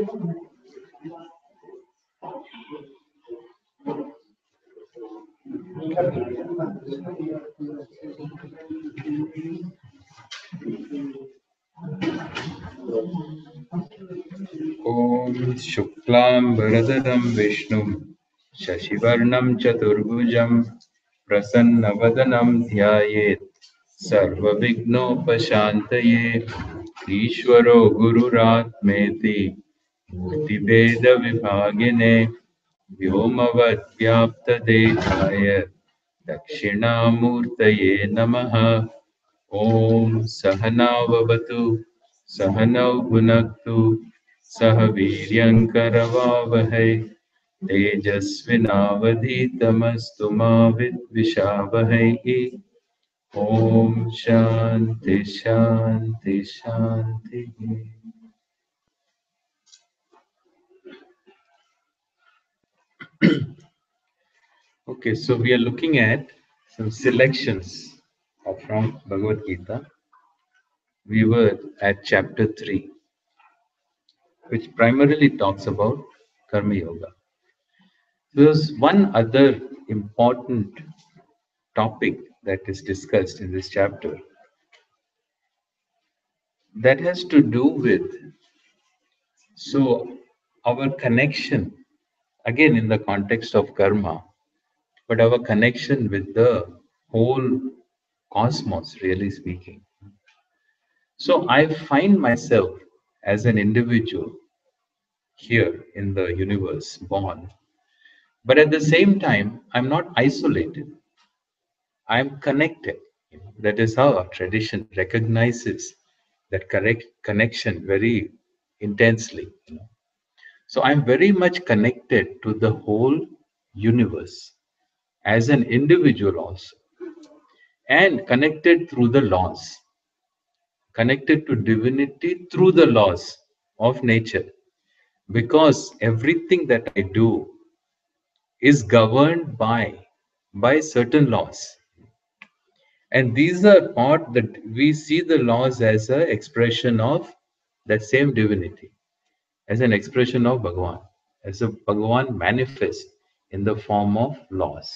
Om Shuklam Bharadaram Vishnum Shashivarnam Chaturbhujam Prasannavadanam Dhyayet Sarvavighnopashantaye Ishvaro Gururatmeti Murtibheda Vibhagine Vyomavad Vyapta Dehaya Dakshinamurtaye Namaha. Om Sahana Vavatu Sahanau Bhunaktu Saha Viryankaravavahai Tejasvinavadhitamastu ma vidvishavahai. Om Shanti Shanti Shanti. Okay, so we are looking at some selections from Bhagavad Gita. We were at chapter 3, which primarily talks about Karma Yoga. There's one other important topic that is discussed in this chapter that has to do with our connection, again in the context of karma, but our connection with the whole cosmos, really speaking. So I find myself as an individual here in the universe, born, but at the same time, I'm not isolated. I'm connected. That is how our tradition recognizes that correct connection very intensely. So I'm very much connected to the whole universe as an individual also, and connected through the laws, connected to divinity through the laws of nature, because everything that I do is governed by certain laws. And these are part that we see the laws as an expression of that same divinity, as an expression of Bhagavan, as a Bhagavan manifest in the form of laws.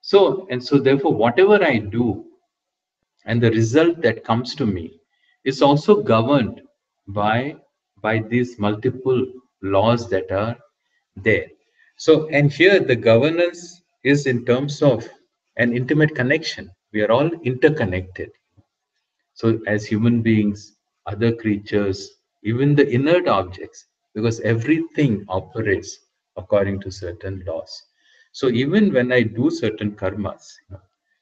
So therefore, whatever I do and the result that comes to me is also governed by these multiple laws that are there. So, and here the governance is in terms of an intimate connection. We are all interconnected. So as human beings, other creatures, even the inert objects, because everything operates according to certain laws. So even when I do certain karmas,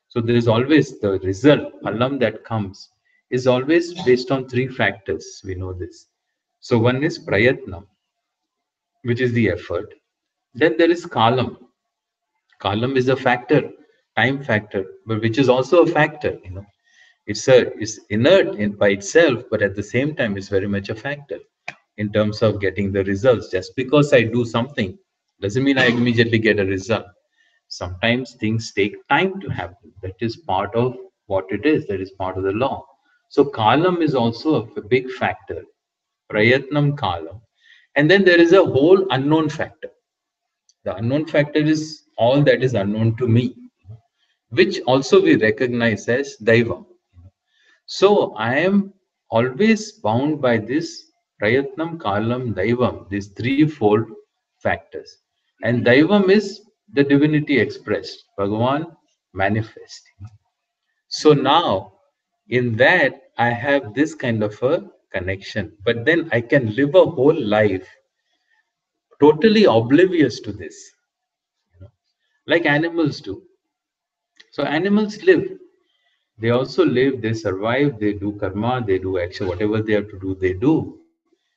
so there is always the result, phalam that comes, is always based on three factors. We know this. So one is prayatnam, which is the effort. Then there is kalam. Kalam is a factor, time factor, but which is also a factor. It's inert by itself, but at the same time, it's very much a factor in terms of getting the results. Just because I do something doesn't mean I immediately get a result. Sometimes things take time to happen. That is part of what it is. That is part of the law. So kalam is also a big factor. Prayatnam kalam. And then there is a whole unknown factor. The unknown factor is all that is unknown to me, which also we recognize as Daivam. So I am always bound by this Prayatnam, Kalam, Daivam, these threefold factors. And Daivam is the divinity expressed, Bhagavan manifest. So now, in that, I have this kind of a connection, but then I can live a whole life totally oblivious to this, like animals do. So animals live. They also live, they survive, they do karma, they do action, whatever they have to do, they do.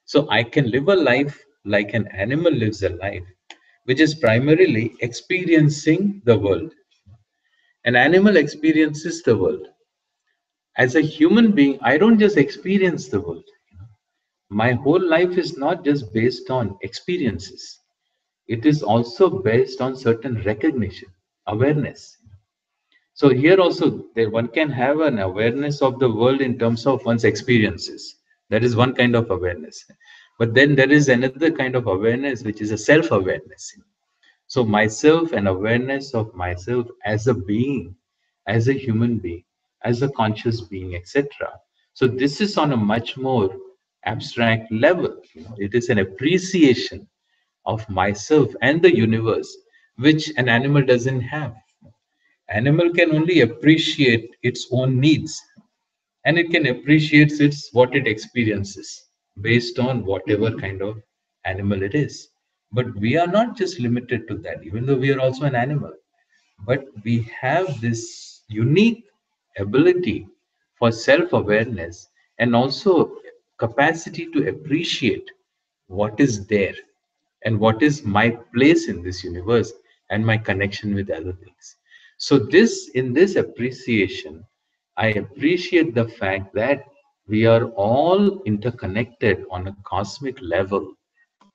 So I can live a life like an animal lives a life, which is primarily experiencing the world. An animal experiences the world. As a human being, I don't just experience the world. My whole life is not just based on experiences. It is also based on certain recognition, awareness. So here also, one can have an awareness of the world in terms of one's experiences. That is one kind of awareness. But then there is another kind of awareness, which is a self-awareness. So myself and awareness of myself as a being, as a human being, as a conscious being, etc. So this is on a much more abstract level. It is an appreciation of myself and the universe, which an animal doesn't have. Animal can only appreciate its own needs, and it can appreciate its what it experiences based on whatever kind of animal it is. But we are not just limited to that, even though we are also an animal. But we have this unique ability for self-awareness and also capacity to appreciate what is there and what is my place in this universe and my connection with other things. So this, in this appreciation, I appreciate the fact that we are all interconnected on a cosmic level.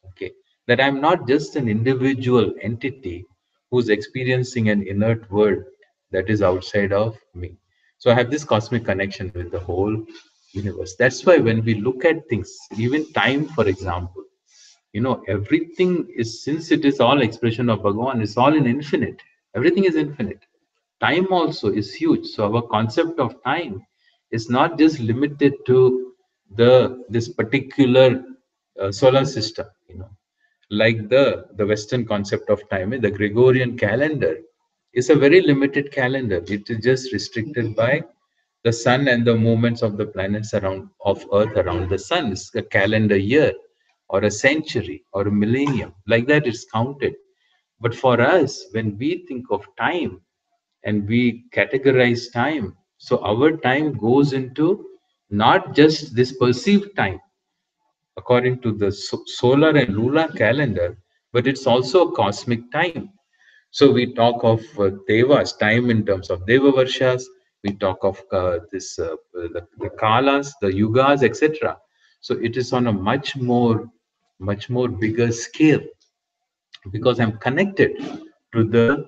Okay, that I'm not just an individual entity who's experiencing an inert world that is outside of me. So I have this cosmic connection with the whole universe. That's why when we look at things, even time, for example, everything is, since it is all expression of Bhagavan, it's all in infinite. Everything is infinite. Time also is huge. So our concept of time is not just limited to this particular solar system. Like the Western concept of time, the Gregorian calendar is a very limited calendar. It is just restricted by the sun and the movements of the planets around of Earth around the sun. It's a calendar year or a century or a millennium. Like that, it's counted. But for us, when we think of time and we categorize time, so our time goes into not just this perceived time according to the solar and lunar calendar, but it's also a cosmic time. So we talk of devas, time in terms of deva varshas. We talk of the kalas, the yugas, etc. So it is on a much more bigger scale because I'm connected to the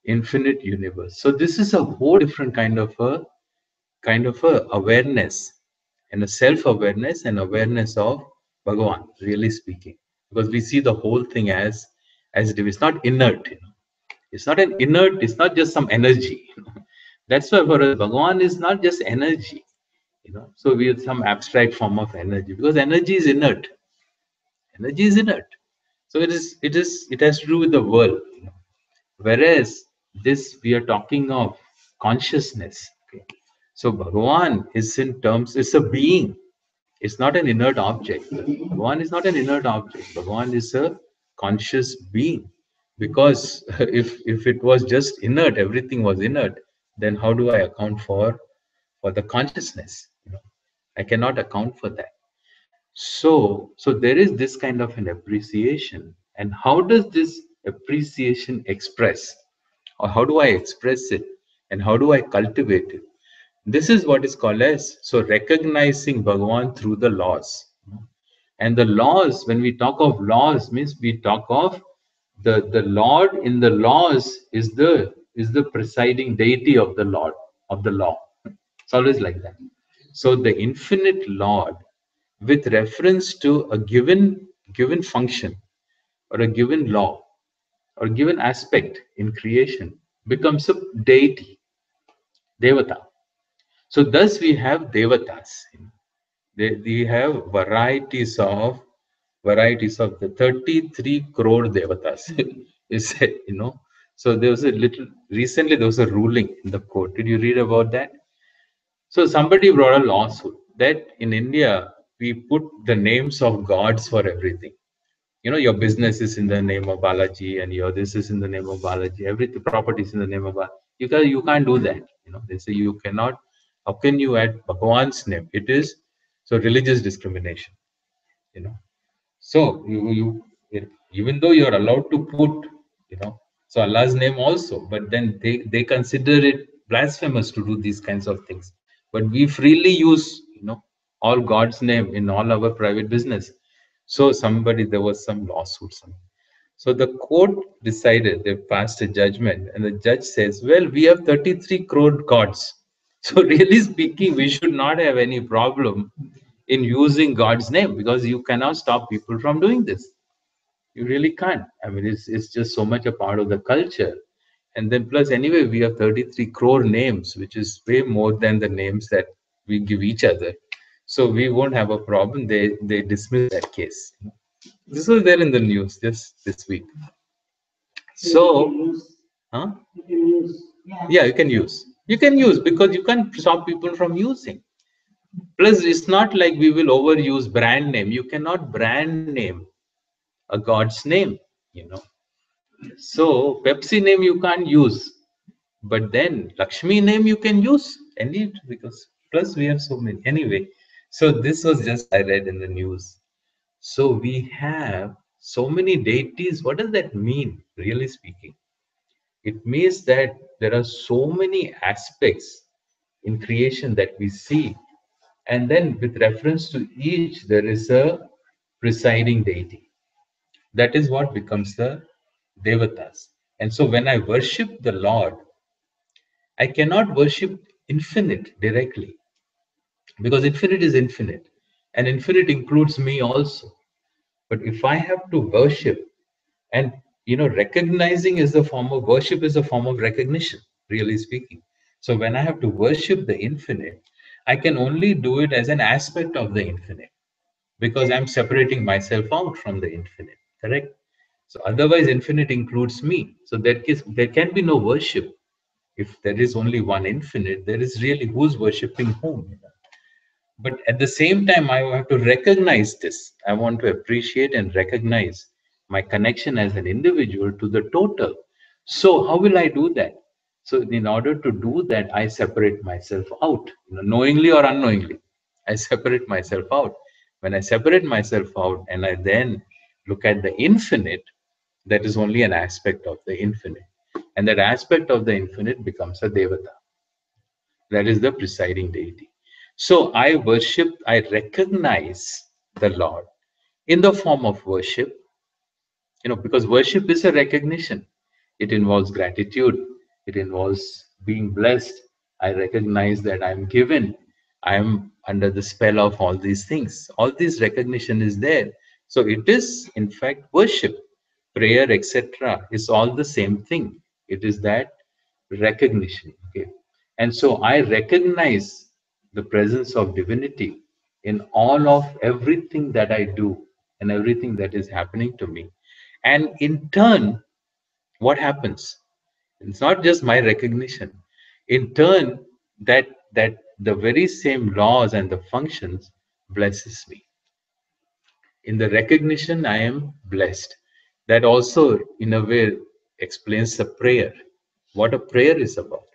infinite universe. So this is a whole different kind of a awareness and a self-awareness and awareness of Bhagavan, really speaking, because we see the whole thing as it is. It's not inert. It's not an inert. It's not just some energy. That's why for us, Bhagavan is not just energy. So we have some abstract form of energy because energy is inert. Energy is inert. So it has to do with the world. Whereas this, we are talking of consciousness. Okay. So Bhagavan is in terms, it's a being. It's not an inert object. Bhagavan is not an inert object. Bhagavan is a conscious being. Because if it was just inert, everything was inert, then how do I account for the consciousness? I cannot account for that. So there is this kind of an appreciation. And how does this appreciation express? Or how do I express it? And how do I cultivate it? This is what is called as, so recognizing Bhagavan through the laws. And the laws, when we talk of laws, means we talk of the Lord in the laws is the presiding deity of the Lord, of the law. It's always like that. So the infinite Lord, with reference to a given function or a given law or given aspect in creation, becomes a deity, devata. So thus we have devatas. We have varieties of the 33 crore devatas. Is so there was a little recently there was a ruling in the court. Did you read about that? So somebody brought a lawsuit that in India we put the names of gods for everything. Your business is in the name of Balaji, and your this is in the name of Balaji. Everything, property is in the name of Balaji. You can't do that. They say you cannot. How can you add Bhagwan's name? It is so religious discrimination. You know. So even though you're allowed to put, so Allah's name also, but then they consider it blasphemous to do these kinds of things. But we freely use, all God's name in all our private business. So there was some lawsuit. So the court decided, they passed a judgment, and the judge says, well, we have 33 crore gods. So really speaking, we should not have any problem in using God's name, because you cannot stop people from doing this. You really can't. I mean, it's just so much a part of the culture. And then plus, anyway, we have 33 crore names, which is way more than the names that we give each other. So we won't have a problem. They dismiss that case. This was there in the news just this week. So, huh? Yeah, you can use. You can use because you can't stop people from using. Plus, it's not like we will overuse brand name. You cannot brand name a God's name, you know. So Pepsi name you can't use, but then Lakshmi name you can use. Any, because plus we have so many. Anyway, so this was just I read in the news. So we have so many deities. What does that mean, really speaking? It means that there are so many aspects in creation that we see. And then with reference to each, there is a presiding deity. That is what becomes the devatas. And so when I worship the Lord, I cannot worship infinite directly, because infinite is infinite and infinite includes me also. But if I have to worship, and recognizing is the form of worship, is a form of recognition, really speaking. So when I have to worship the infinite, I can only do it as an aspect of the infinite, because I'm separating myself out from the infinite, correct? So otherwise, infinite includes me. So there can be no worship. If there is only one infinite, there is really who's worshipping whom. But at the same time, I have to recognize this. I want to appreciate and recognize my connection as an individual to the total. So how will I do that? So in order to do that, I separate myself out, knowingly or unknowingly. I separate myself out. When I separate myself out and I then look at the infinite, that is only an aspect of the infinite. And that aspect of the infinite becomes a devata. That is the presiding deity. So I worship, I recognize the Lord in the form of worship, because worship is a recognition. It involves gratitude, it involves being blessed. I recognize that I'm given, I'm under the spell of all these things. All this recognition is there. So it is, in fact, worship, prayer, etc. is all the same thing. It is that recognition. Okay. And so I recognize the presence of divinity in all of everything that I do and everything that is happening to me. And in turn, what happens? It's not just my recognition. In turn, that the very same laws and the functions blesses me. In the recognition, I am blessed. That also, in a way, explains the prayer. What a prayer is about.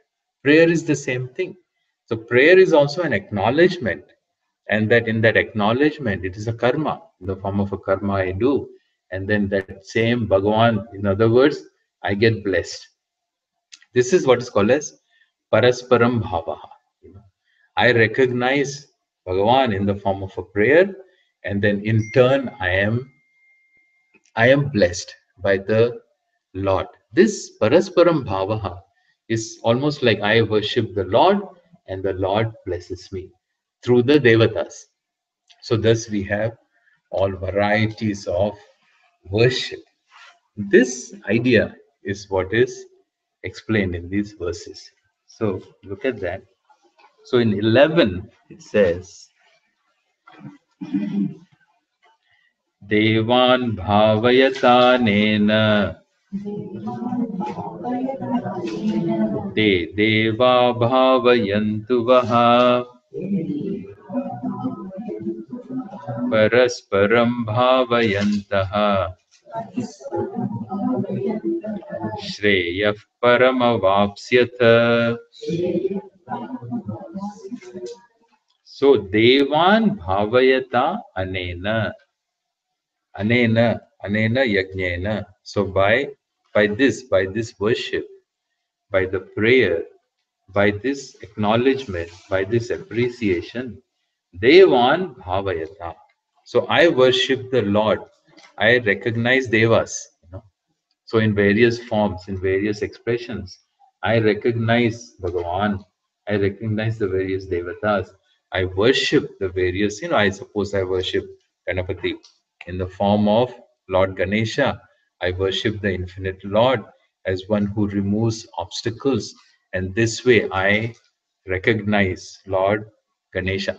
Prayer is the same thing. So prayer is also an acknowledgement, and that in that acknowledgement, it is a karma, in the form of a karma I do, and then that same Bhagavan, in other words, I get blessed. This is what is called as parasparam bhavaha. I recognize Bhagavan in the form of a prayer, and then in turn I am blessed by the Lord. This parasparam bhavaha is almost like I worship the Lord and the Lord blesses me through the devatas. So thus we have all varieties of worship. This idea is what is explained in these verses. So look at that. So in 11 it says, Devan bhavayatanena te deva bhavayantu vaha parasparam bhavayantaha shreyah paramavapsyatha. So Devan bhavayata anena. Anena yajnena. So by this worship, by the prayer, by this acknowledgement, by this appreciation, Devan bhavayata. So I worship the Lord. I recognize devas. So in various forms, in various expressions, I recognize Bhagavan. I recognize the various devatas. I worship the various, I suppose I worship Ganapati in the form of Lord Ganesha. I worship the infinite Lord as one who removes obstacles. And this way I recognize Lord Ganesha.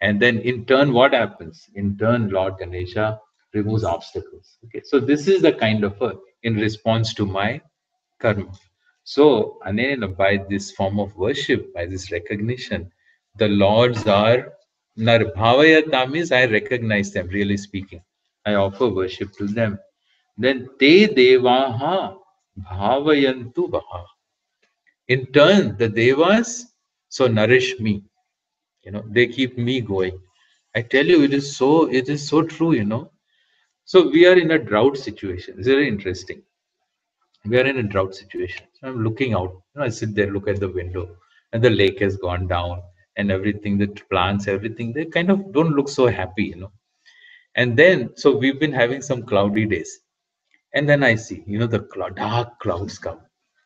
And then in turn, what happens? In turn, Lord Ganesha removes obstacles. Okay, so this is the kind of in response to my karma. So, Anena, by this form of worship, by this recognition, the lords are Narbhavayata means I recognize them, really speaking. I offer worship to them. Then Te Devaha Bhavayantu Vaha. In turn, the Devas so nourish me. They keep me going. I tell you, it is so true. So we are in a drought situation. It's very interesting. We are in a drought situation. So I'm looking out. I sit there, look at the window, and the lake has gone down, and everything, the plants, everything, they kind of don't look so happy. And then, so we've been having some cloudy days, and then I see, the dark clouds come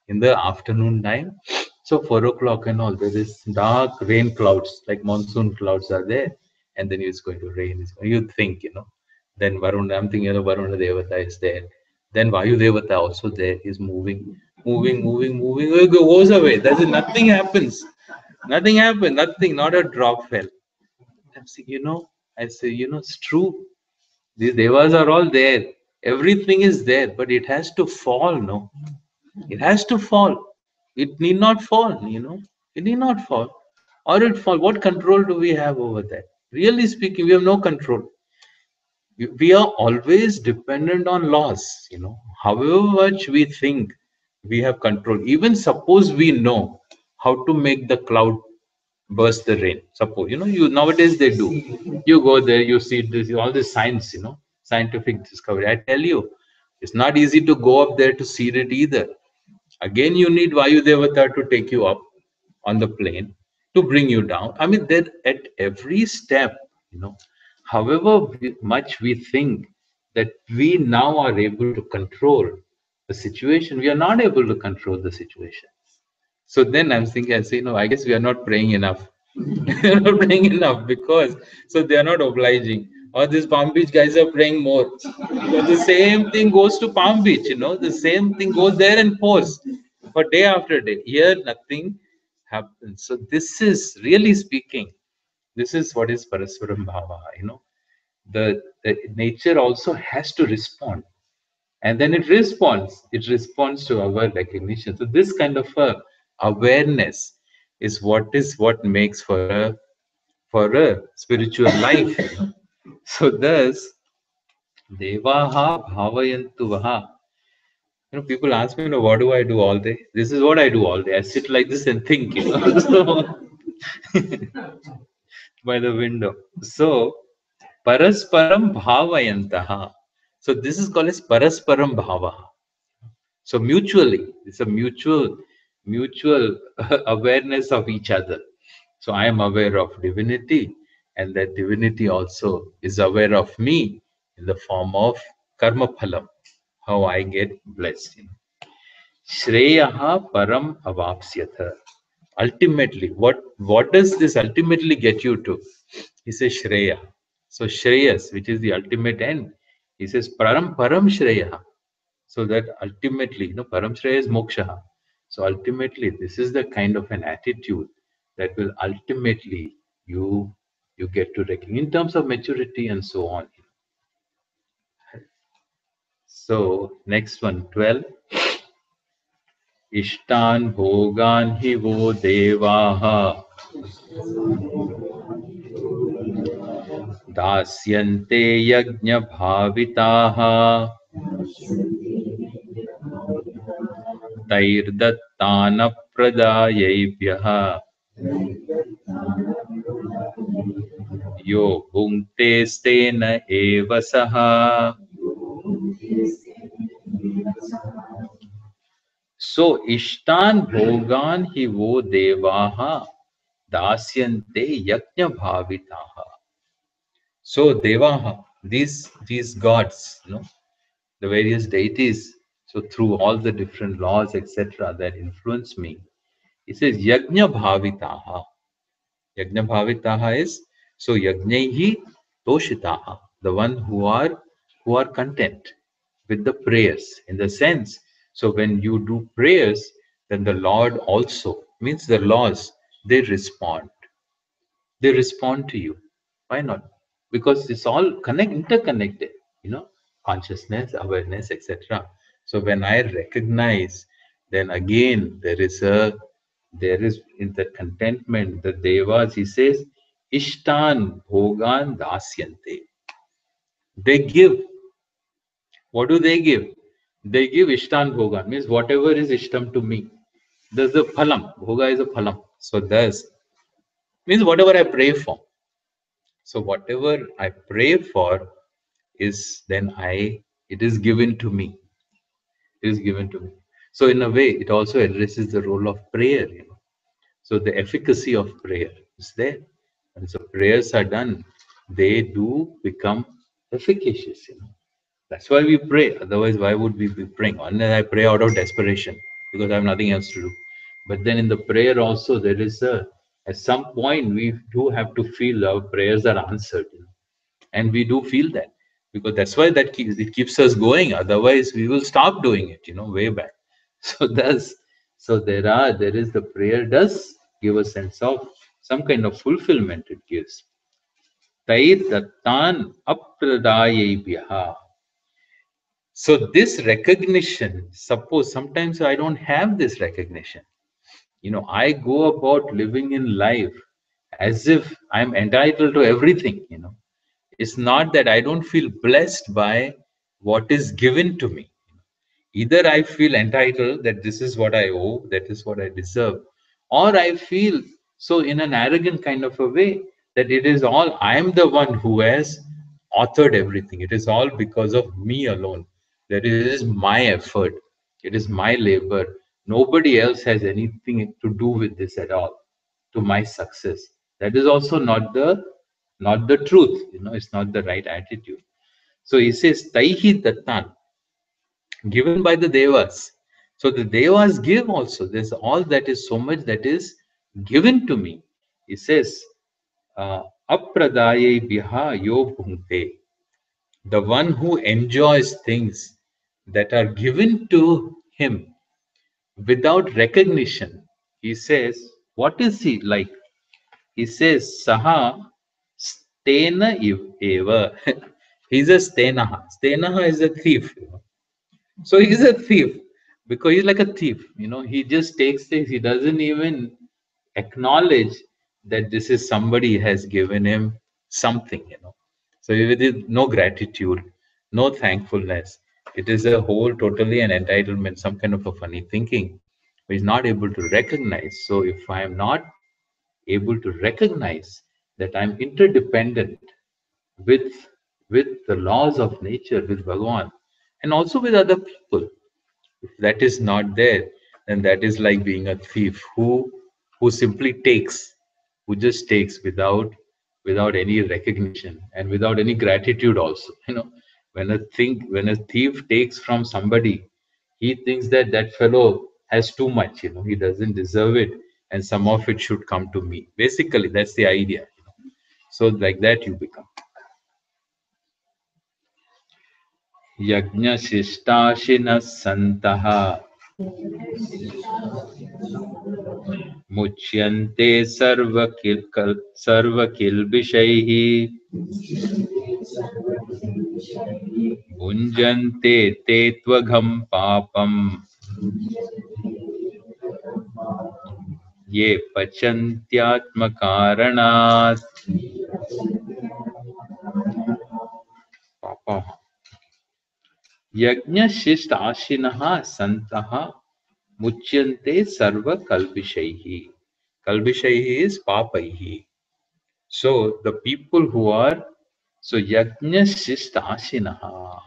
in the afternoon time. So 4 o'clock and all, there is dark rain clouds, like monsoon clouds are there, and then it's going to rain. You think. Then Varun, I'm thinking, Varuna Devata is there. Then Vayu Devata also there. He's moving, moving, moving, moving. It goes away. Nothing happens. Nothing happened. Nothing. Not a drop fell. I'm saying, I say, it's true. These devas are all there. Everything is there, but it has to fall, no? It has to fall. It need not fall. It need not fall. Or it fall. What control do we have over that? Really speaking, we have no control. We are always dependent on laws. However much we think we have control, even suppose we know how to make the cloud burst the rain. Suppose, you nowadays they do. You go there, you see this, all this science, scientific discovery. I tell you, it's not easy to go up there to see it either. Again, you need Vayu Devata to take you up on the plane to bring you down. I mean, that at every step, however much we think that we now are able to control the situation, we are not able to control the situation. So then I'm thinking, I say, no, I guess we are not praying enough. We are not praying enough because so they are not obliging. Or these Palm Beach guys are praying more. Because the same thing goes to Palm Beach. The same thing goes there and post for day after day. Here nothing happens. So this is really speaking, this is what is Parasparam Bhava. The nature also has to respond, and then it responds to our recognition. So this kind of awareness is what makes for a spiritual life. So thus devaha bhavayantu vaha. People ask me, what do I do all day? This is what I do all day. I sit like this and think. So by the window. So parasparam bhavayantaha. So this is called as parasparam bhava. So mutually, it's a mutual awareness of each other. So I am aware of divinity, and that divinity also is aware of me in the form of karma phalam, how I get blessed. Shreyaha param avapsyatha. Ultimately, what does this ultimately get you to? He says Shreya. So Shreyas, which is the ultimate end, he says param Shreya. So that ultimately, param Shreya is moksha. So ultimately, this is the kind of an attitude that will ultimately you get to recognize in terms of maturity and so on. So next one, 12. Ishtan bhogan hi vo devaha दास्यन्ते यज्ञभाविताः तैर्दत्तानप्रदायैभ्यः यो भुङ्क्तेस्तेन एव सः. So ishtan bhogan hi vo devaha dasyante yajna bhavitaha. So devaha, these gods, the various deities, so through all the different laws, etc., that influence me, it says yajna bhavitaha. Yajna bhavitaha is, so yajnaihi toshitaha, the one who are content with the prayers, in the sense. So when you do prayers, then the Lord also, means the laws, they respond. They respond to you. Why not? Because it's all interconnected, you know, consciousness, awareness, etc. So when I recognize, then again there is in the contentment, the devas, he says, Ishtan Bhogan Dasyante. They give. What do they give? They give Ishtan Bhogan, means whatever is Ishtam to me. There's the phalam. Bhoga is a phalam. So thus means whatever I pray for. So whatever I pray for is then it is given to me. It is given to me. So in a way, it also addresses the role of prayer, you know. So the efficacy of prayer is there. And so prayers are done, they do become efficacious, you know. That's why we pray. Otherwise, why would we be praying? Unless I pray out of desperation because I have nothing else to do. But then in the prayer also, there is at some point we do have to feel our prayers are answered, you know, and we do feel that, because that's why it keeps us going. Otherwise, we will stop doing it, you know, way back. So thus, so there is the prayer does give a sense of some kind of fulfillment. It gives. Tai dattan apradayebhyaha. So this recognition, suppose sometimes I don't have this recognition. You know, I go about living in life as if I'm entitled to everything, you know. It's not that I don't feel blessed by what is given to me. Either I feel entitled that this is what I owe, that is what I deserve, or I feel so in an arrogant kind of a way that it is all, I am the one who has authored everything. It is all because of me alone. That it is my effort, it is my labor. Nobody else has anything to do with this at all, to my success. That is also not the truth. You know, it's not the right attitude. So he says, Taihi Dattan, given by the devas. So the devas give also. There's all that is so much that is given to me. He says, Apradaye biha yo bhunte. The one who enjoys things that are given to him without recognition. He says, what is he like? He says, Saha stena eva. He's a stenaha. Stenaha is a thief. So he's a thief because he's like a thief. You know, he just takes things. He doesn't even acknowledge that this is somebody has given him something. You know, so with it, no gratitude, no thankfulness. It is a whole totally an entitlement, some kind of a funny thinking. He's not able to recognize. So if I am not able to recognize that I'm interdependent with the laws of nature, with Bhagavan, and also with other people. If that is not there, then that is like being a thief who simply takes, who just takes without any recognition and without any gratitude also. You know, when a thief takes from somebody, he thinks that that fellow has too much, you know, he doesn't deserve it, and some of it should come to me. Basically, that's the idea. You know? So like that you become. Yajna Shishtashinas Santaha मुच्यन्ते सर्वकिल्बिषैः भुञ्जन्ते ते त्वघं पापम् ये पचन्त्यात्मकारणात् पापः यज्ञशिष्टाशिनः सन्तः मुच्यन्ते सर्वकल्बिषैः. Kalbishaihi is papaihi. So the people who are, so yajna shistashinaha.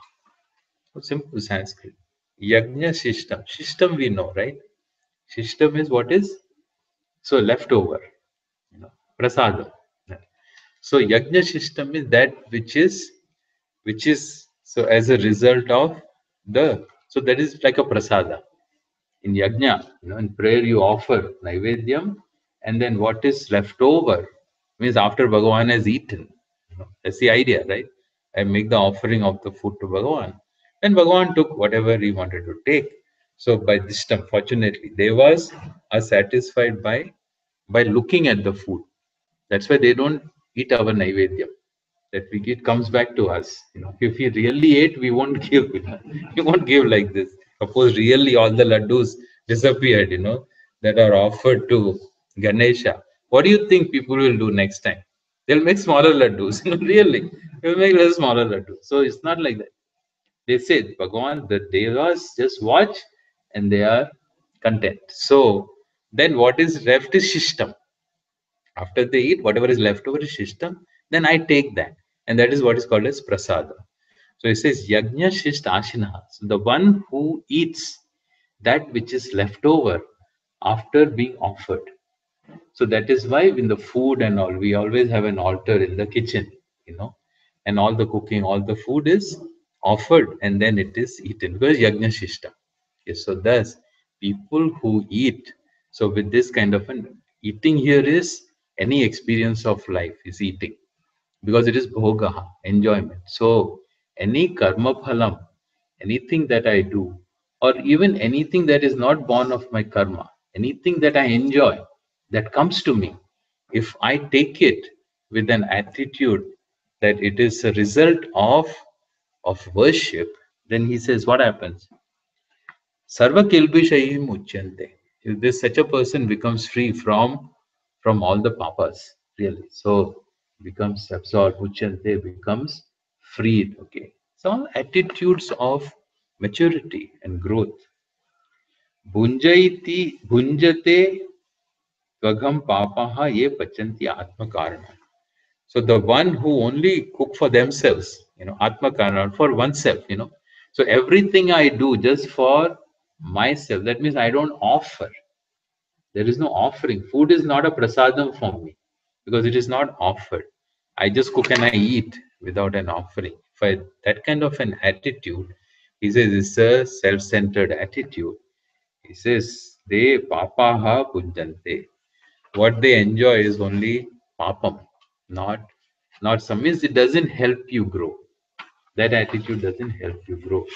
Simple Sanskrit. Yajna shishtam. Shishtam we know, right? Shishtam is what is? So leftover. You know, prasadam. So yajna shishtam is that which is so as a result of the, so that is like a prasada. In yajna, you know, in prayer you offer naivedyam, and then what is left over Means after Bhagavan has eaten. That's the idea, right? I make the offering of the food to Bhagavan. And Bhagavan took whatever he wanted to take. So by this time, fortunately, Devas are satisfied by looking at the food. That's why they don't eat our Naivedyam. That it comes back to us. If we really ate, we won't give. We won't give like this. Suppose really all the laddus disappeared, that are offered to Ganesha. What do you think people will do next time? They'll make smaller laddus. Really, they'll make little smaller laddus. So it's not like that. They say, Bhagavan, the devas just watch and they are content. So then what is left is shishtam. After they eat, whatever is left over is shishtam, then I take that. And that is what is called as prasada. So it says yajna shist ashinaha. So the one who eats that which is left over after being offered. So that is why in the food and all, we always have an altar in the kitchen, and all the cooking, all the food is offered and then it is eaten because yajna shishta. Yes, so thus people who eat, so with this kind of an eating here is any experience of life is eating because it is bhoga, enjoyment. So any karma phalam, anything that I do, or even anything that is not born of my karma, anything that I enjoy, that comes to me, if I take it with an attitude that it is a result of worship, then he says, what happens? Sarva kilbishayim uchyante. If this such a person becomes free from all the papas, really. So becomes absorbed, uchyante becomes freed. Okay. So all attitudes of maturity and growth. Bhunjaiti bhunjate tvagam papaha ye pachanti atma karana. So the one who only cook for themselves, atma karana, for oneself, So everything I do just for myself, that means I don't offer. There is no offering. Food is not a prasadam for me because it is not offered. I just cook and I eat without an offering. For that kind of an attitude, he says it's a self-centered attitude. He says, they papaha punjante. What they enjoy is only papam, not some means it doesn't help you grow. That attitude doesn't help you grow.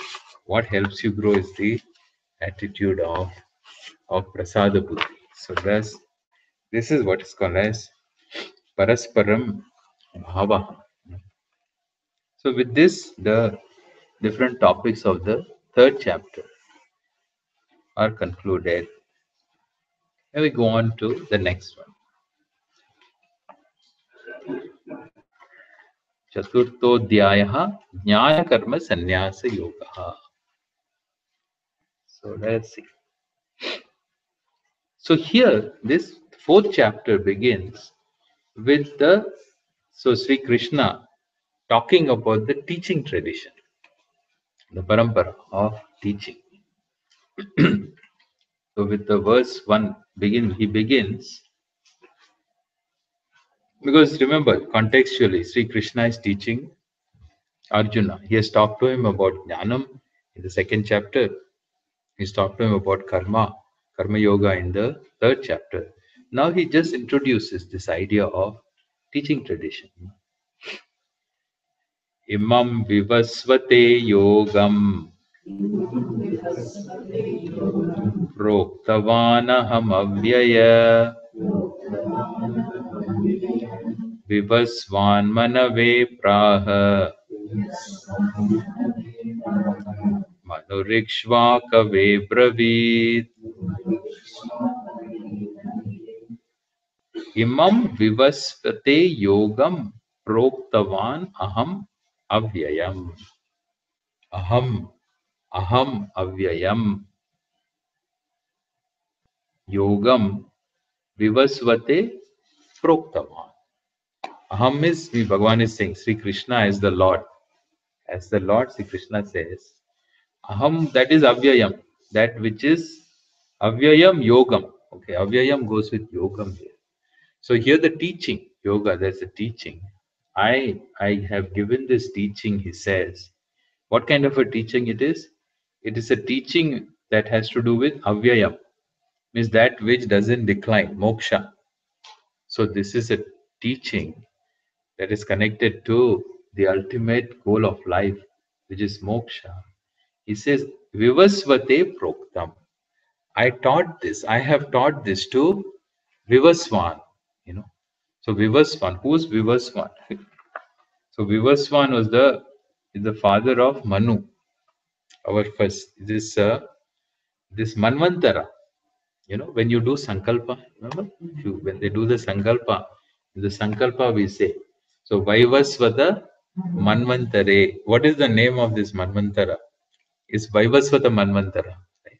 What helps you grow is the attitude of prasada buddhi. So thus, this is what is called as parasparam bhava. So with this, the different topics of the third chapter are concluded. And we go on to the next one. Chaturthodhyayah Jnana Karma Sannyasa Yoga. So let's see. So here, this fourth chapter begins with Sri Krishna talking about the teaching tradition, the parampara of teaching. So with the verse 1 he begins, because remember, contextually, Sri Krishna is teaching Arjuna. He has talked to him about Jnanam in the second chapter. He's talked to him about karma yoga in the third chapter. Now he just introduces this idea of teaching tradition. Imam vivasvate yogam proktavanaham avyaya vivasvan manave praha manurikshva kave bravid. Imam vivasvate yogam proktavan aham avyayam. Aham avyayam. Yogam vivasvate proktavan. Aham is, Bhagavan is saying, Sri Krishna as the Lord. As the Lord, Sri Krishna says, Aham, that is avyayam. That which is avyayam yogam. Okay, avyayam goes with yogam here. So here the teaching, yoga, that's the teaching. I have given this teaching, he says. What kind of a teaching it is? It is a teaching that has to do with avyayam, means that which doesn't decline, moksha. So this is it. teaching that is connected to the ultimate goal of life, which is moksha. He says, Vivasvate Proktam. I have taught this to Vivaswan, you know. So Vivaswan, who's Vivaswan? So Vivaswan was the father of Manu, our first, this Manvantara. You know, when you do Sankalpa, remember? When they do the Sankalpa we say, so Vaivasvata Manvantare. What is the name of this Manvantara? Is Vaivasvata Manvantara. Right?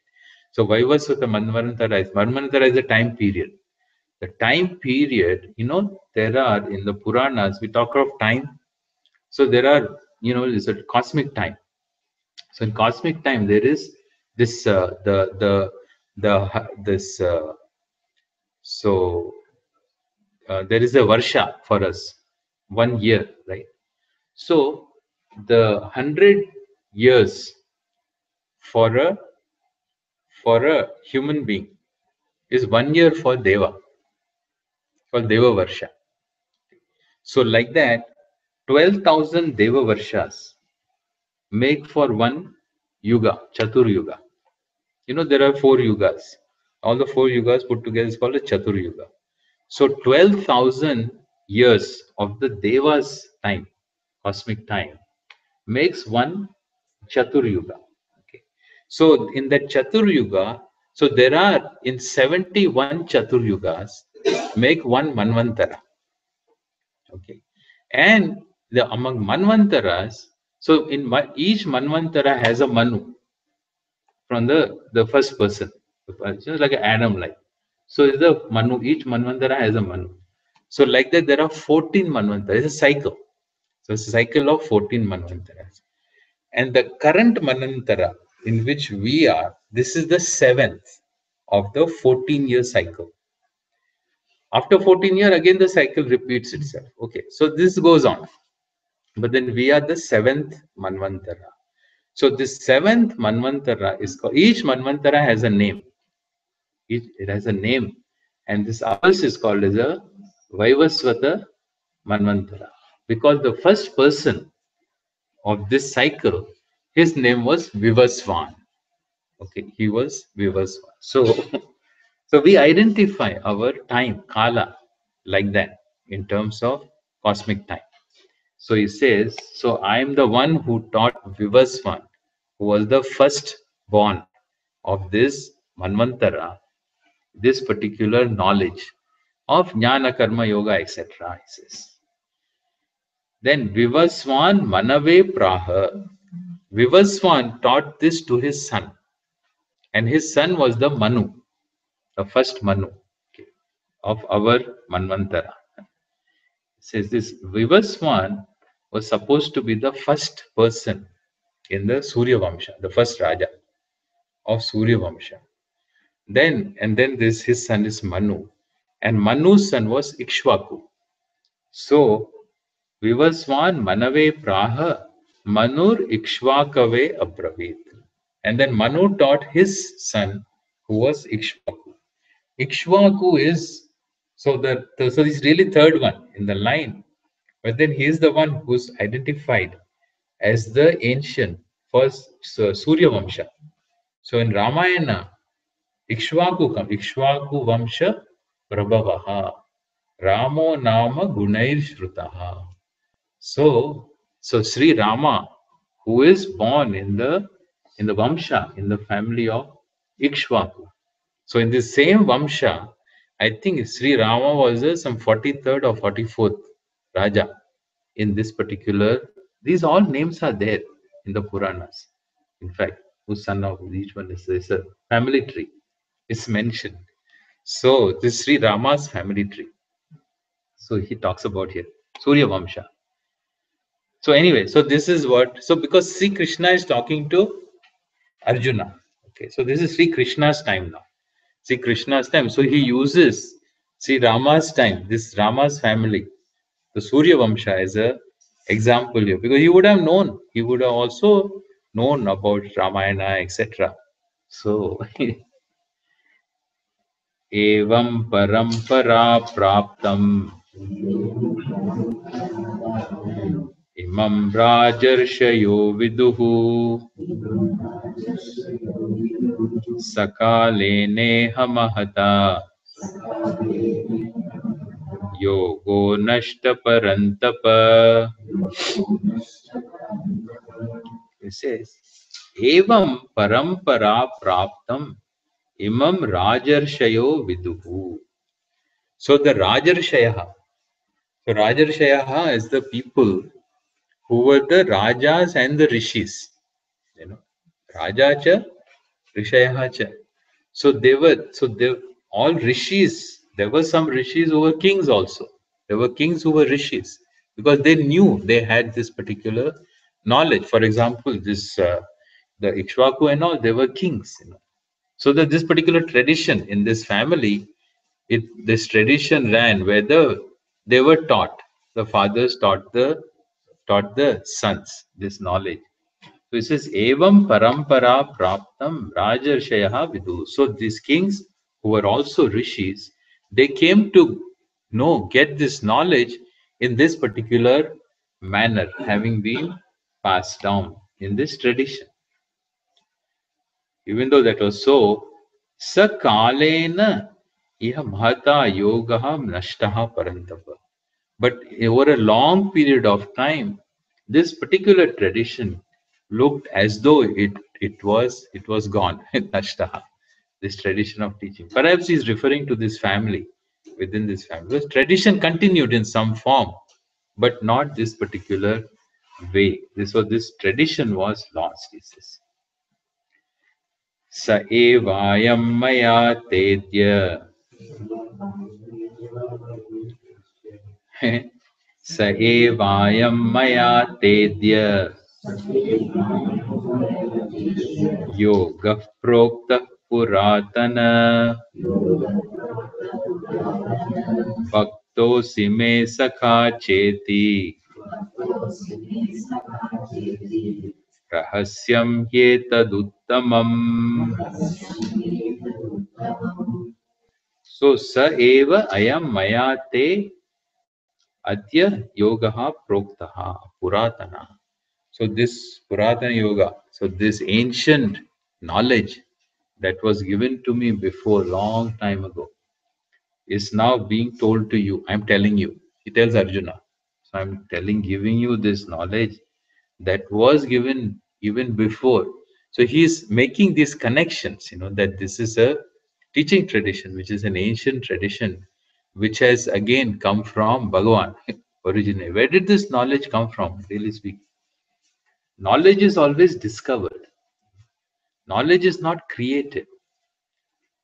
So Vaivasvata Manvantara is a time period. The time period, you know, there are in the Puranas, we talk of time. So there are, you know, it's a cosmic time. So in cosmic time, there is this, this, so there is a Varsha for us, 1 year, right? So the 100 years for a human being is 1 year for Deva Varsha. So like that, 12,000 Deva Varshas make for one Yuga, Chatur Yuga. You know, there are 4 yugas. All the 4 yugas put together is called a Chatur Yuga. So 12,000 years of the Devas time, cosmic time, makes one Chatur Yuga. Okay. So in that Chatur Yuga, so there are in 71 Chatur Yugas, make one Manvantara. Okay. And among Manvantaras, so in each Manvantara has a Manu from the first person. Just like an Adam like. So the Manu, each Manvantara has a Manu. So like that there are 14 Manvantaras. It's a cycle. So it's a cycle of 14 Manvantaras. And the current Manvantara in which we are, this is the 7th of the 14-year cycle. After 14 years, again the cycle repeats itself. Okay, so this goes on. But then we are the 7th Manvantara. So this 7th Manvantara is called, each Manvantara has a name. It has a name. And this ours is called as a Vaivasvata Manvantara. Because the first person of this cycle, his name was Vivaswan. Okay, he was Vivaswan. So, so we identify our time, Kala, like that in terms of cosmic time. So he says, so I am the one who taught Vivaswan, who was the first born of this Manvantara, this particular knowledge of Jnana, Karma, Yoga, etc. He says. Then Vivaswan Manave Praha. Vivaswan taught this to his son. And his son was the Manu, the first Manu, okay, of our Manvantara. It says this Vivaswan was supposed to be the first person in the Surya Vamsha, the first Raja of Surya Vamsha. Then this his son is Manu, and Manu's son was Ikshvaku. So Vivaswan Manave Praha Manur Ikshvakave Abravit. And then Manu taught his son, who was Ikshvaku. Ikshvaku is so he's really third one in the line, but then he is the one who's identified as the ancient first Surya Vamsha. So in Ramayana, Ikshvaku Vamsha Prabhavaha Ramo Nama Gunair Shrutaha. So Sri Rama, who is born in the Vamsha, in the family of Ikshvaku. So in the same Vamsha, I think Sri Rama was some 43rd or 44th Raja in this particular. These all names are there in the Puranas. In fact, whose son of each one is a family tree. It's mentioned. So this Sri Rama's family tree. So he talks about here Surya Vamsha. So anyway, so this is what. So because Sri Krishna is talking to Arjuna. Okay, so this is Sri Krishna's time now. Sri Krishna's time. So he uses Sri Rama's time, this Rama's family, the Surya Vamsha as a example here. Because he would have known, he would have also known about Ramayana, etc. So evam parampara praptam Imam Rajarshayo Viduhu Sakale Neha Mahata Yogo Nashta Parantapa. It says, Evam Parampara Praptam Imam Rajarshayo Viduhu. So the Rajarshayaha. So Rajarshayaha is the people who were the Rajas and the Rishis. You know, Raja cha, Rishayaha cha. So they all Rishis. There were some Rishis who were kings also. There were kings who were Rishis because they knew they had this particular knowledge. For example, the Ikshvaku and all, they were kings. You know. So that this particular tradition in this family, this tradition ran where they were taught. The fathers taught the sons this knowledge. So it says, Evam parampara praptam rajarshayaha vidu. So these kings who were also rishis, they came to get this knowledge in this particular manner, having been passed down in this tradition. Even though that was so, sakalena iha mahata yogaha nashtaha parantapa. But over a long period of time, this particular tradition looked as though it was gone. Nashtaha, this tradition of teaching. Perhaps he's referring to this family. Within this family, this tradition continued in some form, but not this particular way. This tradition was lost. He says. स एवायं मया तेद्य स एवायं मया तेद्य योगः प्रोक्तः पुरातन भक्तोऽसि मे सखा चेति रहस्यं ह्येतदुत्तमम्. So sa eva ayam maya te adya yogaha proktaha puratana. So this puratana yoga, so this ancient knowledge that was given to me before long time ago is now being told to you. I'm telling you. He tells Arjuna. So I'm giving you this knowledge that was given even before. So he's making these connections, that this is a teaching tradition, which is an ancient tradition, which has again come from Bhagavan originally. Where did this knowledge come from, really speaking? Knowledge is always discovered. Knowledge is not created.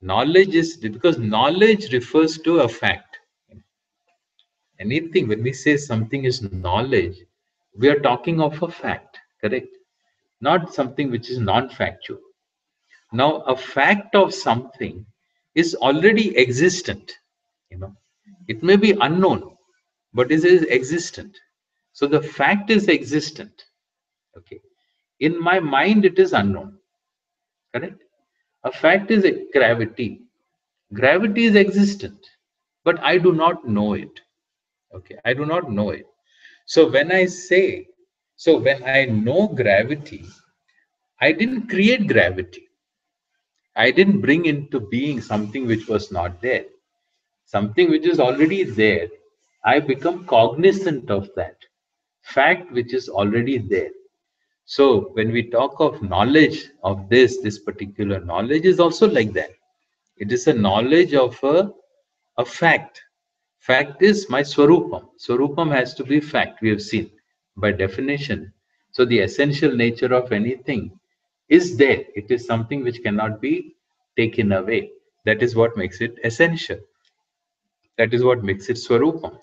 Knowledge is because knowledge refers to a fact. Anything, when we say something is knowledge, we are talking of a fact, correct? Not something which is non-factual. Now, a fact of something is already existent. It may be unknown, but it is existent. So the fact is existent. Okay. In my mind, it is unknown. Correct? A fact is a gravity. Gravity is existent, but I do not know it. Okay, I do not know it. So when I know gravity, I didn't create gravity. I didn't bring into being something which was not there. Something which is already there, I become cognizant of that fact which is already there. So when we talk of knowledge of this particular knowledge is also like that. It is a knowledge of a fact. Fact is my swarupam. Swarupam has to be fact, we have seen by definition. So the essential nature of anything is there. It is something which cannot be taken away. That is what makes it essential. That is what makes it swarupam.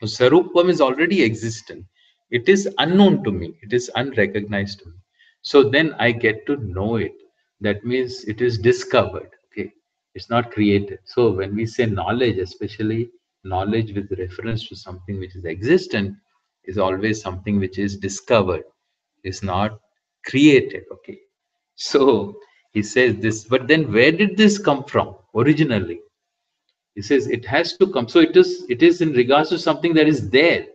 So Sarupam is already existent. It is unknown to me. It is unrecognized to me. So then I get to know it. That means it is discovered. Okay, it's not created. So when we say knowledge, especially knowledge with reference to something which is existent, is always something which is discovered. Is not created. Okay. So he says this. But then where did this come from originally? He says it has to come. So it is in regards to something that is there.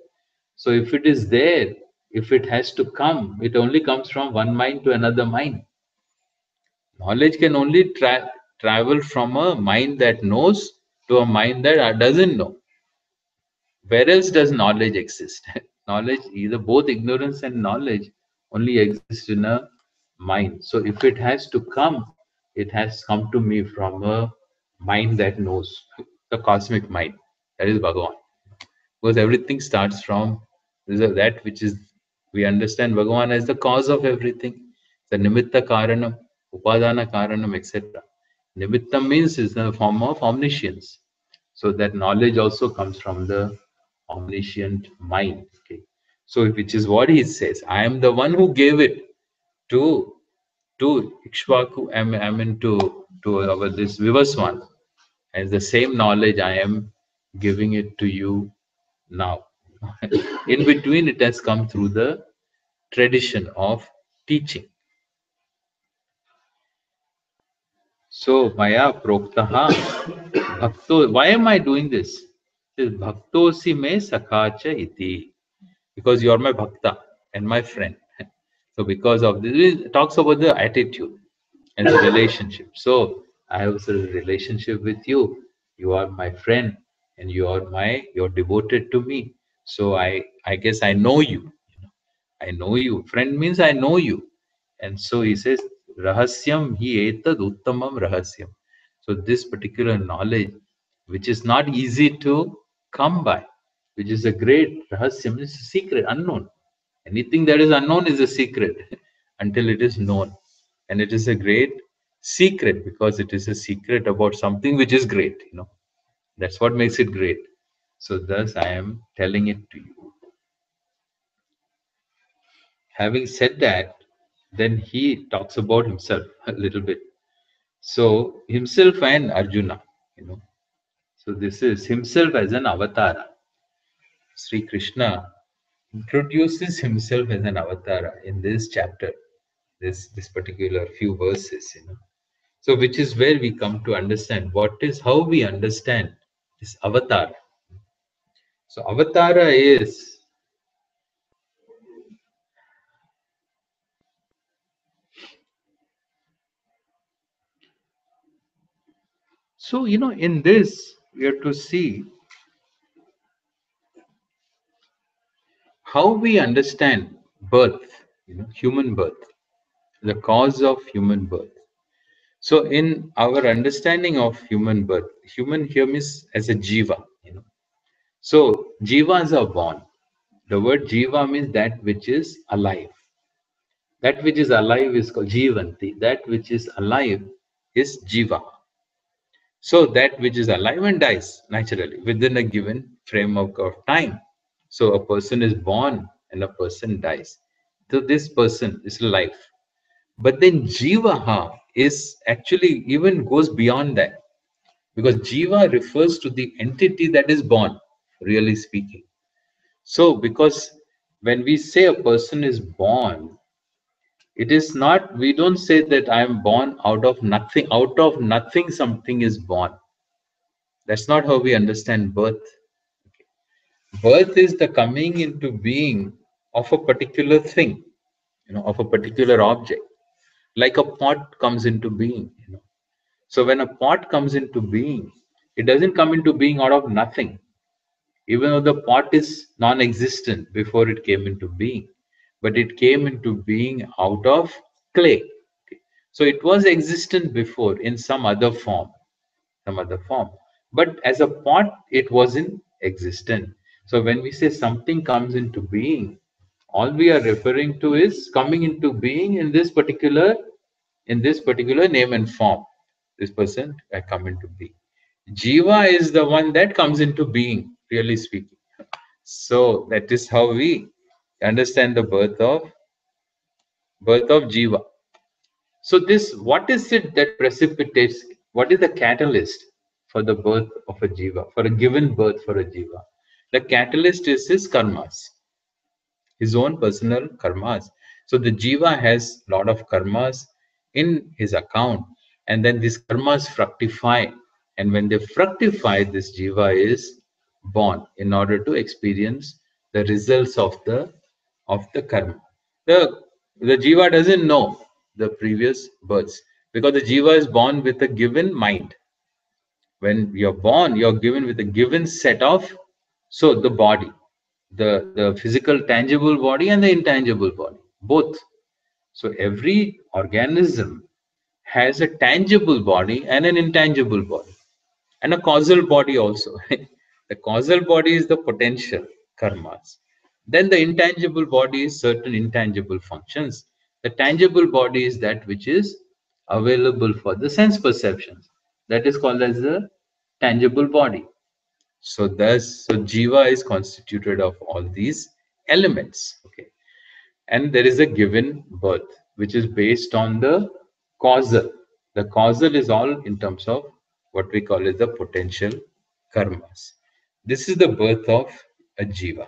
So if it is there, if it has to come, it only comes from one mind to another mind. Knowledge can only travel from a mind that knows to a mind that doesn't know. Where else does knowledge exist? Knowledge, either both ignorance and knowledge, only exist in a mind. So if it has to come, it has come to me from a mind that knows, the cosmic mind. That is Bhagavan. Because everything starts from that which is, we understand Bhagavan as the cause of everything, the nimitta karanam, upadana karanam, etc. Nimitta means is the form of omniscience. So that knowledge also comes from the omniscient mind. Okay. So which is what he says. I am the one who gave it to Ikshvaku, I mean to our this Vivaswan. And the same knowledge I am giving it to you now. In between, it has come through the tradition of teaching. So, Maya Proktaha Bhakto. Why am I doing this? It is Bhaktosi me Sakhacha iti. Because you are my Bhakta and my friend. So, because of this, it talks about the attitude and the relationship. So, I have a relationship with you. You are my friend and you're devoted to me. So, I guess I know you. I know you. Friend means I know you. And so he says, Rahasyam hi etad uttamam rahasyam. So this particular knowledge, which is not easy to come by, which is a great rahasyam, is a secret, unknown. Anything that is unknown is a secret until it is known. And it is a great secret because it is a secret about something which is great. That's what makes it great. So thus I am telling it to you. Having said that, then he talks about himself a little bit. So himself and Arjuna. So this is himself as an avatar. Sri Krishna introduces himself as an avatar in this chapter, this particular few verses. So which is where we come to understand how we understand this avatar. So avatara is, so in this we have to see how we understand birth, human birth, the cause of human birth. So, in our understanding of human birth, human here means as a jiva. So, jivas are born. The word jiva means that which is alive. That which is alive is called jivanti. That which is alive is jiva. So, that which is alive and dies naturally within a given framework of time. So, a person is born and a person dies. So, this person is life. But then jivaha is actually even goes beyond that, because jiva refers to the entity that is born, really speaking. So because when we say a person is born, it is not, we don't say that I am born out of nothing something is born. That's not how we understand birth. Birth is the coming into being of a particular thing, of a particular object, like a pot comes into being. So when a pot comes into being, it doesn't come into being out of nothing, even though the pot is non-existent before it came into being, but it came into being out of clay. So it was existent before in some other form, but as a pot, it wasn't existent. So when we say something comes into being, all we are referring to is coming into being in this particular name and form. This person come into being. Jiva is the one that comes into being, really speaking. So that is how we understand the birth of Jiva. So this, what is it that precipitates? What is the catalyst for the birth of a Jiva, for a given birth for a Jiva? The catalyst is his karmas, his own personal karmas. So the jiva has lot of karmas in his account, and then these karmas fructify And when they fructify, this jiva is born in order to experience the results of the karma. The jiva doesn't know the previous births because the jiva is born with a given mind. When you're born, you're given with a given set of, so the body, the physical tangible body and the intangible body, both. So every organism has a tangible body and an intangible body, and a causal body also. The causal body is the potential karmas. Then the intangible body is certain intangible functions. The tangible body is that which is available for the sense perceptions. That is called as the tangible body. So jiva is constituted of all these elements. Okay. And there is a given birth which is based on the causal. The causal is all in terms of what we call as the potential karmas. This is the birth of a jiva.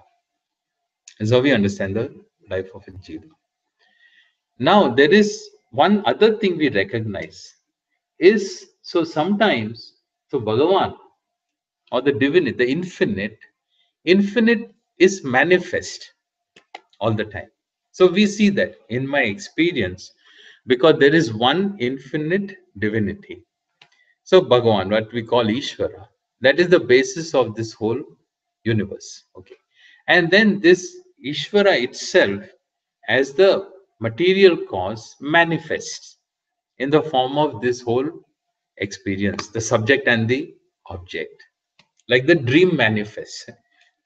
Is how we understand the life of a jiva. Now there is one other thing we recognize is, so sometimes, so Bhagavan or the divinity, the infinite is manifest all the time. So we see that in my experience, because there is one infinite divinity. So Bhagavan, what we call Ishvara, that is the basis of this whole universe. Okay. And then this Ishvara itself, as the material cause, manifests in the form of this whole experience, the subject and the object. Like the dream manifests.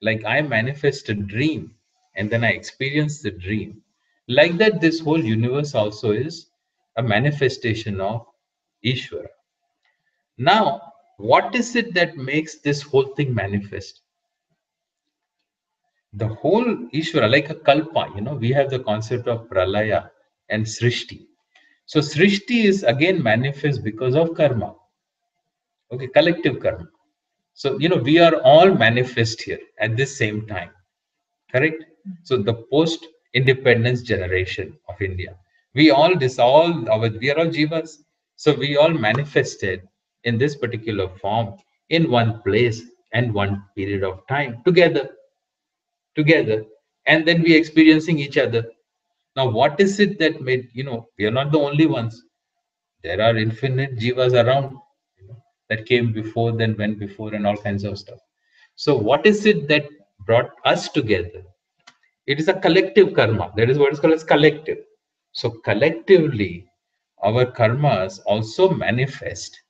Like I manifest a dream and then I experience the dream. Like that, this whole universe also is a manifestation of Ishvara. Now, what is it that makes this whole thing manifest? The whole Ishvara, like a kalpa, we have the concept of pralaya and srishti. So srishti is again manifest because of karma. Okay, collective karma. So, we are all manifest here at this same time. Correct? So the post-independence generation of India, we all we are all jivas. So we all manifested in this particular form in one place and one period of time together, and then we experiencing each other. Now, what is it that made, we are not the only ones. There are infinite jivas around, that came before, then went before, and all kinds of stuff. So what is it that brought us together? It is a collective karma. That is what is called as collective. So collectively, our karmas also manifest.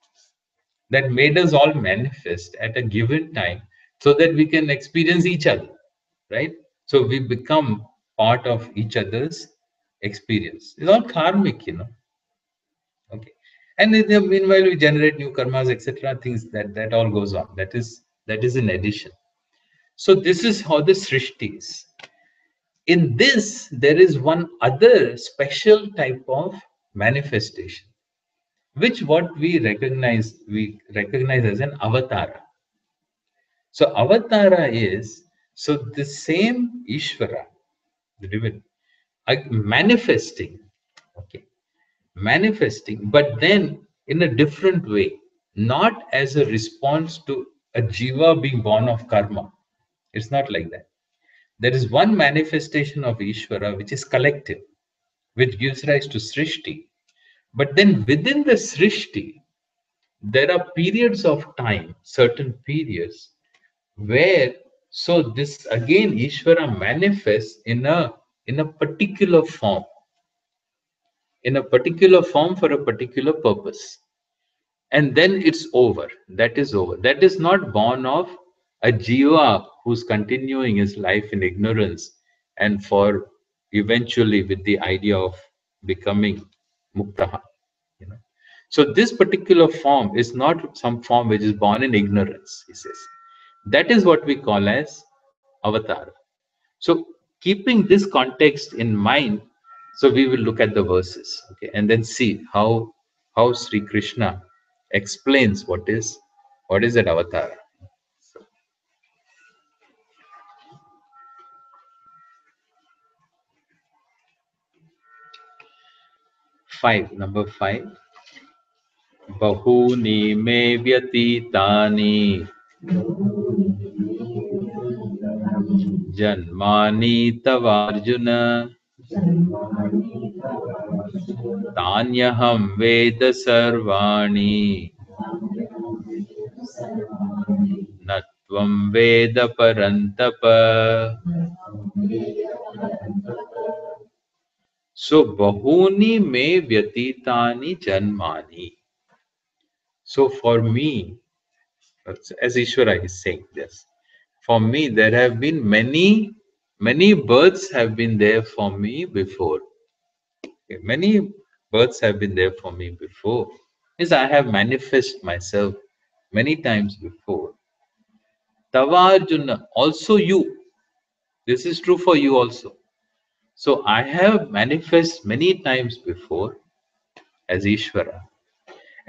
That made us all manifest at a given time so that we can experience each other, right? So we become part of each other's experience. It's all karmic. Okay. And in the meanwhile, we generate new karmas, etc. Things that all goes on. That is in addition. So this is how the srishti is. In this, there is one other special type of manifestation, which we recognize as an avatara. So avatara is, so the same Ishvara, the divine, manifesting, okay, manifesting, but then in a different way, not as a response to a jiva being born of karma. It's not like that. There is one manifestation of Ishvara which is collective, which gives rise to Srishti. But then within the Srishti, there are periods of time, certain periods, where, so this again Ishvara manifests in a particular form, for a particular purpose. And then it's over. That is over. That is not born of a jiva who's continuing his life in ignorance and for eventually with the idea of becoming muktaha. So this particular form is not some form which is born in ignorance, he says. That is what we call as avatar. So keeping this context in mind, so we will look at the verses, okay, and then see how Sri Krishna explains what is that avatar. So, 5, number 5. bahuni me vyatitani janmani tavarjuna tanyaham veda sarvani natvam veda parantapa. So bahuni me vyatitani janmani. So for me, as Ishvara is saying this, for me there have been many births have been there for me before. Okay, many births have been there for me before. Yes, I have manifested myself many times before. Tavarjuna, also you. This is true for you also. So I have manifested many times before as Ishvara.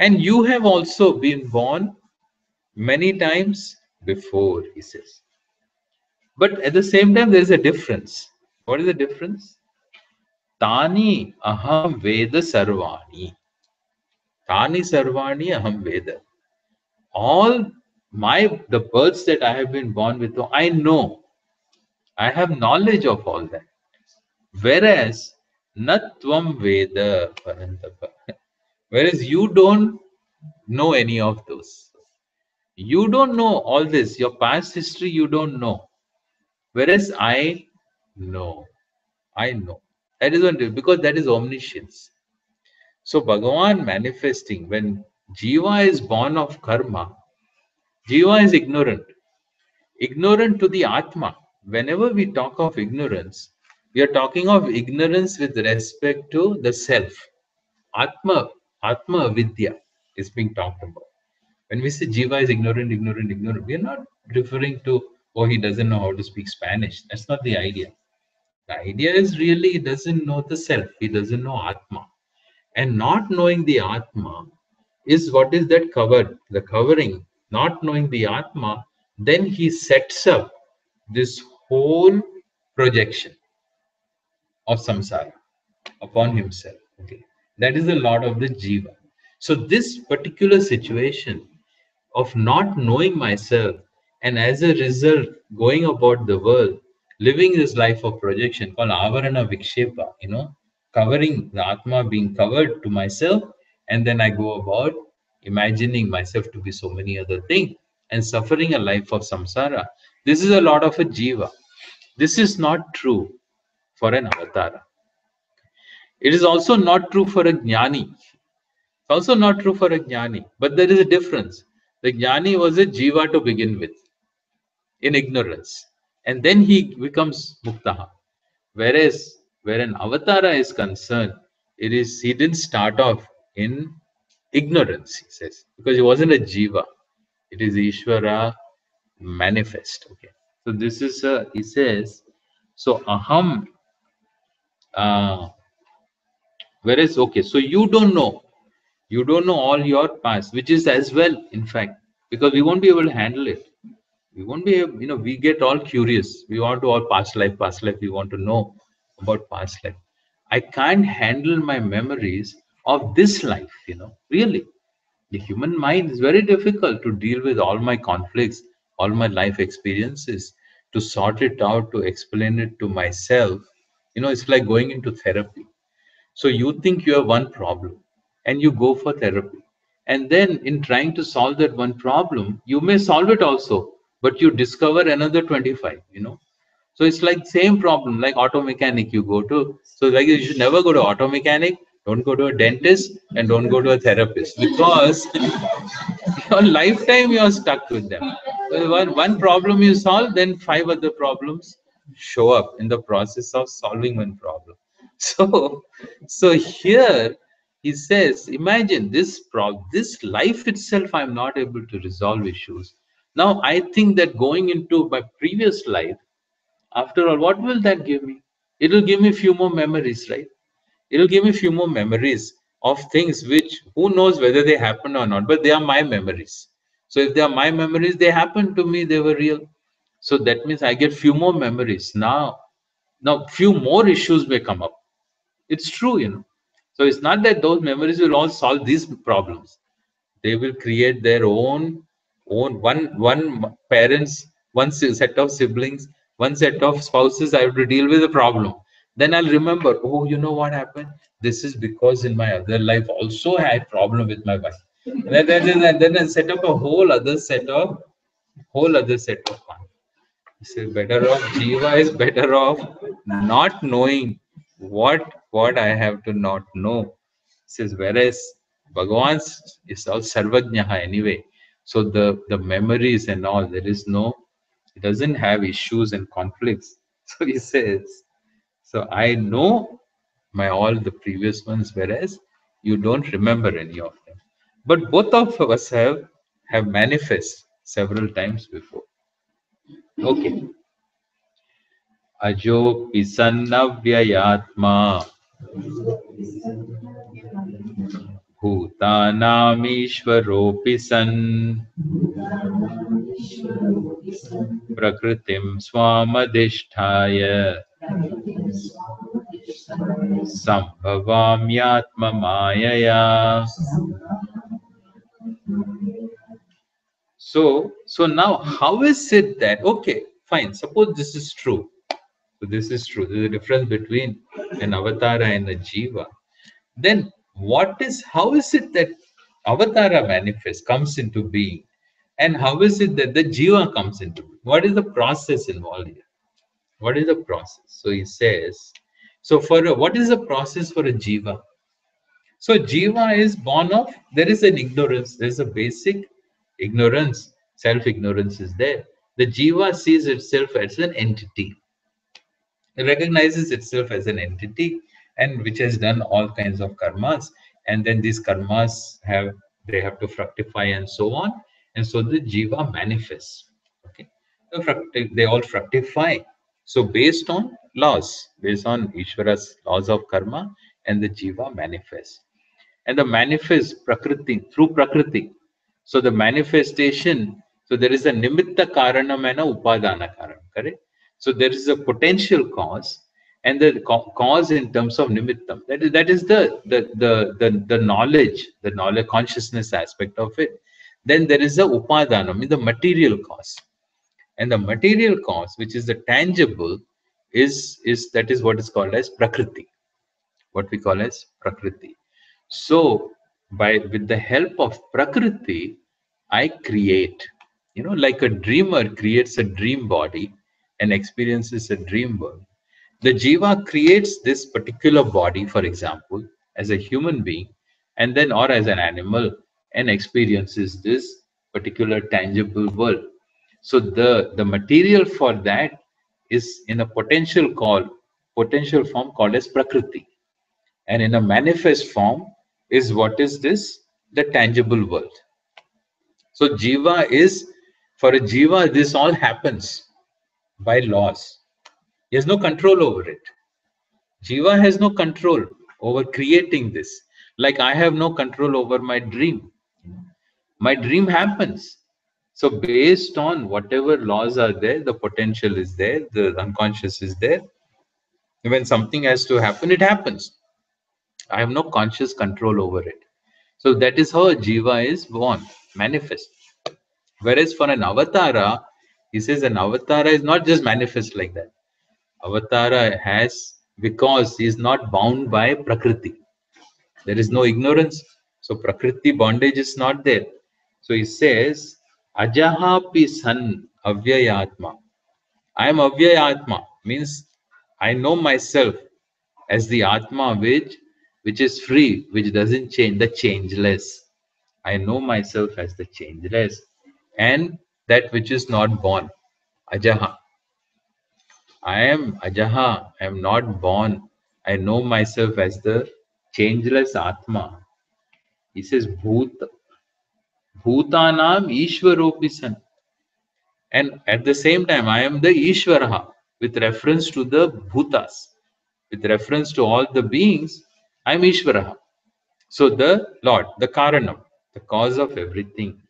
And you have also been born many times before, he says. But at the same time, there is a difference. What is the difference? Tani aham veda sarvani. Tani sarvani aham veda. All the births that I have been born with, I know. I have knowledge of all that. Whereas natvam veda parantapa. Whereas you don't know any of those. You don't know all this. Your past history you don't know. Whereas I know. I know. That is one, because that is omniscience. So Bhagavan manifesting, when Jiva is born of karma, Jiva is ignorant. Ignorant to the Atma. Whenever we talk of ignorance, we are talking of ignorance with respect to the self. Atma Vidya is being talked about. When we say Jiva is ignorant, we are not referring to, oh, he doesn't know how to speak Spanish. That's not the idea. The idea is really he doesn't know the self, he doesn't know Atma. And not knowing the Atma is what is that covered, the covering, not knowing the Atma, then he sets up this whole projection of samsara upon himself. Okay, that is the lot of the jiva. So this particular situation of not knowing myself, and as a result going about the world living this life of projection called avarana vikshepa, covering the atma, being covered to myself, and then I go about imagining myself to be so many other things and suffering a life of samsara. This is a lot of a jiva. This is not true for an avatara. It is also not true for a jnani. It's also not true for a jnani, but there is a difference. The jnani was a jiva to begin with, in ignorance, and then he becomes muktaha. Whereas where an avatara is concerned, it is he didn't start off in ignorance, he says, because he wasn't a jiva. It is Ishvara manifest. Okay, so this is he says. So aham. Uh, Whereas okay, so you don't know all your past, which is as well, in fact, because we won't be able to handle it. We won't be able, we get all curious. We want to all past life, we want to know about past life. I can't handle my memories of this life, really. The human mind is very difficult to deal with all my conflicts, all my life experiences, to sort it out, to explain it to myself. It's like going into therapy. So you think you have one problem and you go for therapy. And then in trying to solve that one problem, you may solve it also, but you discover another 25. So it's like same problem, like auto mechanic you go to. So like you should never go to auto mechanic, don't go to a dentist, and don't go to a therapist, because your lifetime you are stuck with them. Well, one problem you solve, then 5 other problems show up in the process of solving one problem. So, so here he says, imagine this life itself, I'm not able to resolve issues. Now I think that going into my previous life, after all, what will that give me? It will give me few more memories, right? It'll give me a few more memories of things which who knows whether they happened or not, but they are my memories. So if they are my memories, they happened to me, they were real. So that means I get few more memories. Now few more issues may come up. It's true. So it's not that those memories will all solve these problems. They will create their own one parents, one set of siblings, one set of spouses. I have to deal with a problem. Then I'll remember, oh, you know what happened? This is because in my other life also I had problem with my wife. And then I set up a whole other set of conflict. So better off Jiva is better off not knowing what I have to not know. Says whereas Bhagavan is all Sarvajnaha anyway. So the memories and all, there is no, it doesn't have issues and conflicts. So he says, so I know my all the previous ones, whereas you don't remember any of them. But both of us have manifest several times before. Okay. अजोऽपि सन्नव्ययात्मा भूतानामीश्वरोऽपि सन् प्रकृतिं स्वामधिष्ठाय सम्भवाम्यात्ममायया. So now how is it that, okay, fine, suppose this is true. So this is true. There's a difference between an avatara and a jiva. Then how is it that avatara manifests, comes into being? And how is it that the jiva comes into being? What is the process involved here? What is the process? So he says, so what is the process for a jiva? So jiva is born of, there is an ignorance, there is a basic ignorance, self-ignorance is there. The jiva sees itself as an entity. It recognizes itself as an entity and which has done all kinds of karmas, and then these karmas they have to fructify and so on, and so the jiva manifests. Okay, they all fructify. So based on laws, based on Ishvara's laws of karma, and the jiva manifests, and the manifest prakriti through prakriti. So the manifestation, so there is a nimitta karanam and a upadana karanam, correct? So there is a potential cause and the cause in terms of nimittam. That is the knowledge consciousness aspect of it. Then there is a upadana, means the material cause. And the material cause, which is the tangible, is that is what is called as prakriti. What we call as prakriti. So with the help of prakriti, I create, like a dreamer creates a dream body and experiences a dream world. The jiva creates this particular body, for example, as a human being, and then or as an animal, and experiences this particular tangible world. So the material for that is in a potential form called as prakriti, and in a manifest form is what is this, the tangible world. So jiva is, for a jiva, this all happens by laws. He has no control over it. Jiva has no control over creating this. Like I have no control over my dream. My dream happens. So based on whatever laws are there, the potential is there, the unconscious is there. When something has to happen, it happens. I have no conscious control over it. So that is how a jiva is born, manifest. Whereas for an avatara, he says an avatara is not just manifest like that. Avatara has, because he is not bound by prakriti. There is no ignorance. So prakriti bondage is not there. So he says, Ajahapi san avyayatma. I am avyayatma, means I know myself as the Atma which is free, which doesn't change, the changeless. I know myself as the changeless and that which is not born. Ajaha. I am Ajaha. I am not born. I know myself as the changeless Atma. He says, Bhutanam Ishwaropisan. And at the same time, I am the Ishvaraha with reference to the Bhutas. With reference to all the beings, I am Ishvaraha. So the Lord, the Karanam, the cause of everything.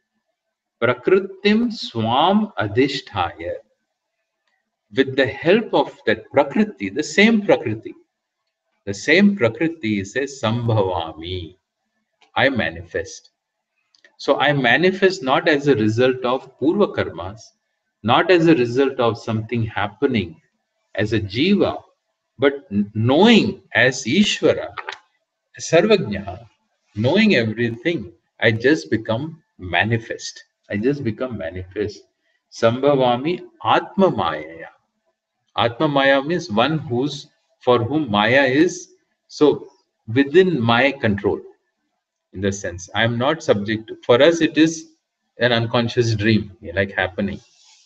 Prakritim Swam Adhisthaya. With the help of that Prakriti, the same Prakriti says Sambhavami. I manifest. So I manifest not as a result of purva karmas, not as a result of something happening as a jiva, but knowing as Ishvara, Sarvajna, knowing everything, I just become manifest. I just become manifest. Sambhavami Atma Maya. Atma Maya means one who's for whom Maya is so within my control. In the sense, I'm not subject to. For us, it is an unconscious dream, like happening.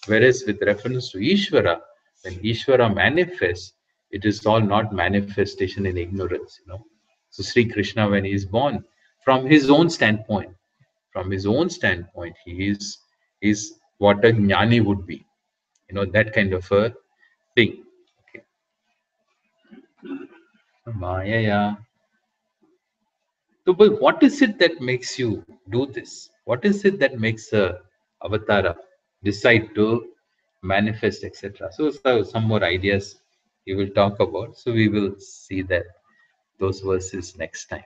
Whereas with reference to Ishvara, when Ishvara manifests, it is all not manifestation in ignorance. So Sri Krishna, when he is born, from his own standpoint, he is what a jnani would be. That kind of a thing. Okay. Maya. So, but what is it that makes you do this? What is it that makes a avatara decide to manifest, etc.? So, some more ideas we will talk about. So, we will see that those verses next time.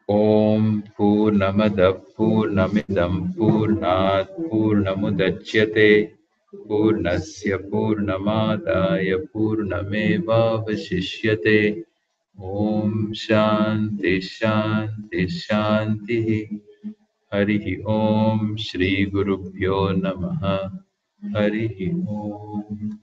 Om Purnamada Purnamidam Purnat Purnamudachyate Purnasya Purnamadaya Purnameva Vashishyate Om Shanti Shanti Shanti Harihi Om Shri Guru Pyo Namaha Harihi Om